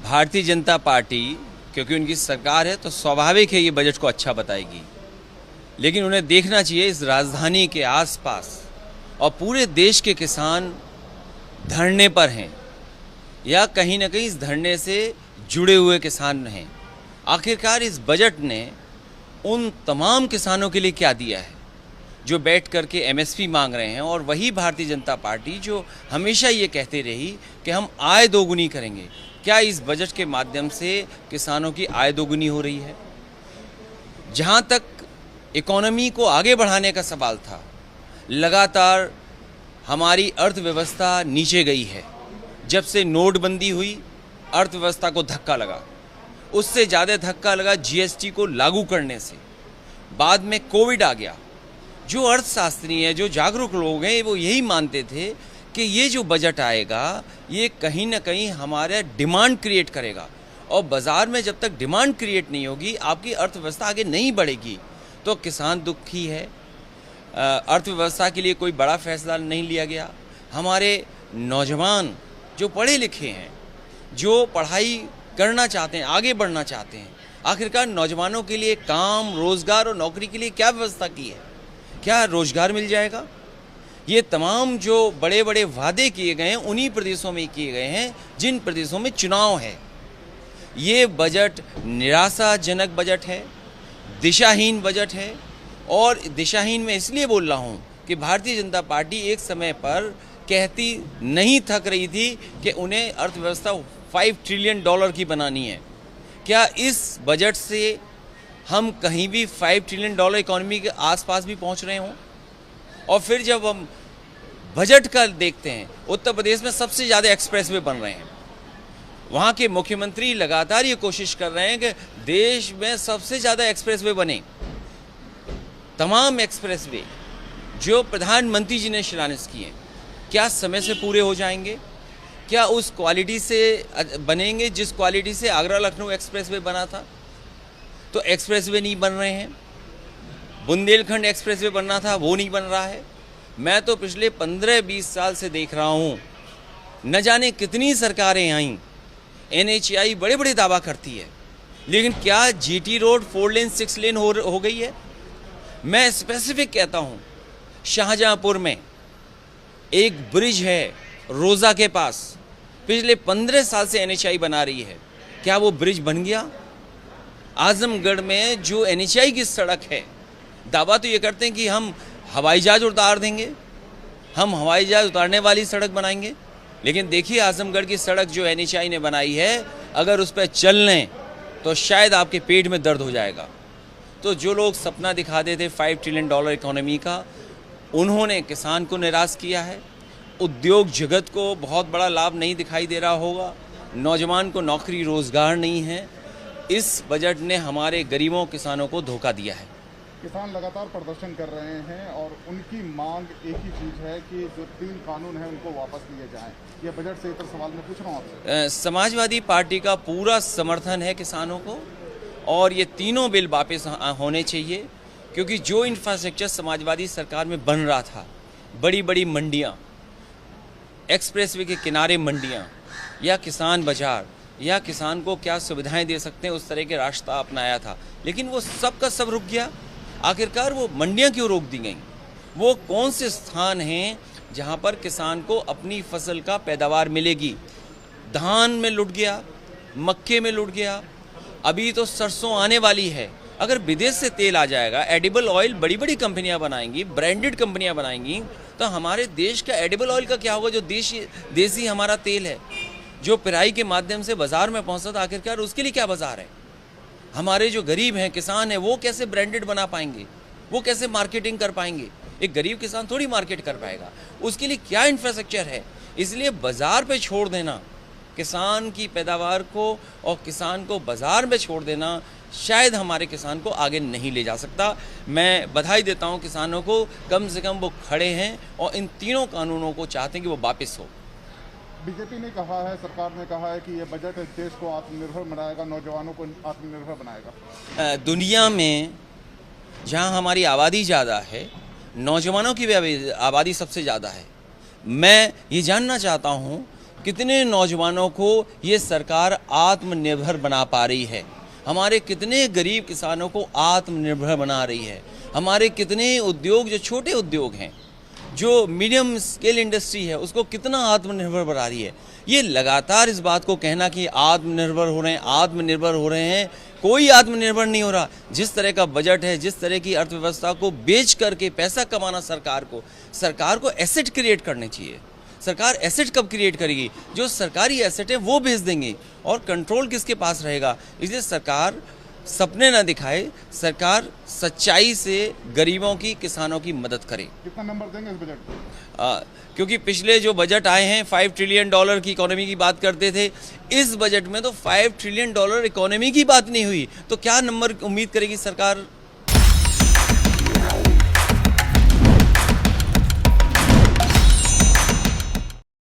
Bharatiya Janata party, क्योंकि उनकी सरकार है तो स्वाभाविक है ये बजट को अच्छा बताएगी, लेकिन उन्हें देखना चाहिए इस राजधानी के आसपास और पूरे देश के किसान धरने पर हैं या कहीं ना कहीं इस धरने से जुड़े हुए किसान हैं। आखिरकार इस बजट ने उन तमाम किसानों के लिए क्या दिया है जो बैठ करके एमएसपी मांग रहे हैं, और वही भारतीय जनता पार्टी जो हमेशा ये कहती रही कि हम आय दोगुनी करेंगे। क्या इस बजट के माध्यम से किसानों की आय दोगुनी हो रही है? जहाँ तक इकोनॉमी को आगे बढ़ाने का सवाल था, लगातार हमारी अर्थव्यवस्था नीचे गई है। जब से नोटबंदी हुई अर्थव्यवस्था को धक्का लगा, उससे ज़्यादा धक्का लगा जीएसटी को लागू करने से। बाद में कोविड आ गया। जो अर्थशास्त्री हैं, जो जागरूक लोग हैं, वो यही मानते थे कि ये जो बजट आएगा ये कहीं ना कहीं हमारा डिमांड क्रिएट करेगा, और बाज़ार में जब तक डिमांड क्रिएट नहीं होगी आपकी अर्थव्यवस्था आगे नहीं बढ़ेगी। तो किसान दुखी है। अर्थव्यवस्था के लिए कोई बड़ा फैसला नहीं लिया गया। हमारे नौजवान जो पढ़े लिखे हैं, जो पढ़ाई करना चाहते हैं, आगे बढ़ना चाहते हैं, आखिरकार नौजवानों के लिए काम, रोज़गार और नौकरी के लिए क्या व्यवस्था की है? क्या रोज़गार मिल जाएगा? ये तमाम जो बड़े बड़े वादे किए गए हैं उन्हीं प्रदेशों में किए गए हैं जिन प्रदेशों में चुनाव है। ये बजट निराशाजनक बजट है, दिशाहीन बजट है। और दिशाहीन मैं इसलिए बोल रहा हूँ कि भारतीय जनता पार्टी एक समय पर कहती नहीं थक रही थी कि उन्हें अर्थव्यवस्था 5 ट्रिलियन डॉलर की बनानी है। क्या इस बजट से हम कहीं भी 5 ट्रिलियन डॉलर इकोनॉमी के आसपास भी पहुंच रहे हों? और फिर जब हम बजट का देखते हैं, उत्तर प्रदेश में सबसे ज़्यादा एक्सप्रेसवे बन रहे हैं। वहाँ के मुख्यमंत्री लगातार ये कोशिश कर रहे हैं कि देश में सबसे ज़्यादा एक्सप्रेसवे बने। तमाम एक्सप्रेसवे जो प्रधानमंत्री जी ने शिलान्यास किए, क्या समय से पूरे हो जाएंगे? क्या उस क्वालिटी से बनेंगे जिस क्वालिटी से आगरा लखनऊ एक्सप्रेसवे बना था? तो एक्सप्रेसवे नहीं बन रहे हैं। बुंदेलखंड एक्सप्रेसवे बनना था, वो नहीं बन रहा है। मैं तो पिछले 15-20 साल से देख रहा हूँ, न जाने कितनी सरकारें आईं, एनएचएआई बड़े बड़े दावा करती है, लेकिन क्या जीटी रोड 4 लेन 6 लेन हो गई है? मैं स्पेसिफिक कहता हूँ, शाहजहाँपुर में एक ब्रिज है रोज़ा के पास, पिछले 15 साल से एनएचएआई बना रही है। क्या वो ब्रिज बन गया? आजमगढ़ में जो एनएचएआई की सड़क है, दावा तो ये करते हैं कि हम हवाई जहाज उतार देंगे, हम हवाई जहाज उतारने वाली सड़क बनाएंगे। लेकिन देखिए आजमगढ़ की सड़क जो एनएचएआई ने बनाई है, अगर उस पर चल लें तो शायद आपके पेट में दर्द हो जाएगा। तो जो लोग सपना दिखाते थे 5 ट्रिलियन डॉलर इकोनॉमी का, उन्होंने किसान को निराश किया है। उद्योग जगत को बहुत बड़ा लाभ नहीं दिखाई दे रहा होगा। नौजवान को नौकरी रोज़गार नहीं है। इस बजट ने हमारे गरीबों किसानों को धोखा दिया है। किसान लगातार प्रदर्शन कर रहे हैं और उनकी मांग एक ही चीज़ है कि जो 3 कानून हैं उनको वापस लिए जाएं। ये बजट से इतर सवाल मैं पूछ रहा हूँ आपसे। समाजवादी पार्टी का पूरा समर्थन है किसानों को, और ये तीनों बिल वापस होने चाहिए, क्योंकि जो इंफ्रास्ट्रक्चर समाजवादी सरकार में बन रहा था, बड़ी बड़ी मंडियाँ, एक्सप्रेसवे के किनारे मंडियाँ, या किसान बाजार, या किसान को क्या सुविधाएं दे सकते हैं, उस तरह के रास्ता अपनाया था, लेकिन वो सब का सब रुक गया। आखिरकार वो मंडियां क्यों रोक दी गई? वो कौन से स्थान हैं जहां पर किसान को अपनी फसल का पैदावार मिलेगी? धान में लुट गया, मक्के में लुट गया, अभी तो सरसों आने वाली है। अगर विदेश से तेल आ जाएगा, एडिबल ऑयल बड़ी बड़ी कंपनियां बनाएंगी, ब्रांडेड कंपनियां बनाएंगी, तो हमारे देश का एडिबल ऑयल का क्या होगा? जो देसी हमारा तेल है, जो पिराई के माध्यम से बाज़ार में पहुंचता था, आखिरकार उसके लिए क्या बाज़ार है? हमारे जो गरीब हैं, किसान हैं, वो कैसे ब्रांडेड बना पाएंगे? वो कैसे मार्केटिंग कर पाएंगे? एक गरीब किसान थोड़ी मार्केट कर पाएगा। उसके लिए क्या इंफ्रास्ट्रक्चर है? इसलिए बाज़ार पे छोड़ देना किसान की पैदावार को, और किसान को बाज़ार में छोड़ देना शायद हमारे किसान को आगे नहीं ले जा सकता। मैं बधाई देता हूँ किसानों को, कम से कम वो खड़े हैं और इन तीनों कानूनों को चाहते हैं कि वो वापस हो। बीजेपी ने कहा है, सरकार ने कहा है कि ये बजट देश को आत्मनिर्भर बनाएगा, नौजवानों को आत्मनिर्भर बनाएगा। दुनिया में जहां हमारी आबादी ज़्यादा है, नौजवानों की भी आबादी सबसे ज़्यादा है। मैं ये जानना चाहता हूं कितने नौजवानों को ये सरकार आत्मनिर्भर बना पा रही है, हमारे कितने गरीब किसानों को आत्मनिर्भर बना रही है, हमारे कितने उद्योग जो छोटे उद्योग हैं, जो मीडियम स्केल इंडस्ट्री है, उसको कितना आत्मनिर्भर बना रही है। ये लगातार इस बात को कहना कि आत्मनिर्भर हो रहे हैं, आत्मनिर्भर हो रहे हैं, कोई आत्मनिर्भर नहीं हो रहा। जिस तरह का बजट है, जिस तरह की अर्थव्यवस्था को बेच करके पैसा कमाना सरकार को एसेट क्रिएट करने चाहिए। सरकार एसेट कब क्रिएट करेगी? जो सरकारी एसेट है वो बेच देंगे, और कंट्रोल किसके पास रहेगा? इसलिए सरकार सपने ना दिखाए, सरकार सच्चाई से गरीबों की, किसानों की मदद करे। कितना नंबर देंगे इस बजट को? क्योंकि पिछले जो बजट आए हैं $5 ट्रिलियन की इकोनॉमी की बात करते थे, इस बजट में तो $5 ट्रिलियन इकोनॉमी की बात नहीं हुई, तो क्या नंबर उम्मीद करेगी सरकार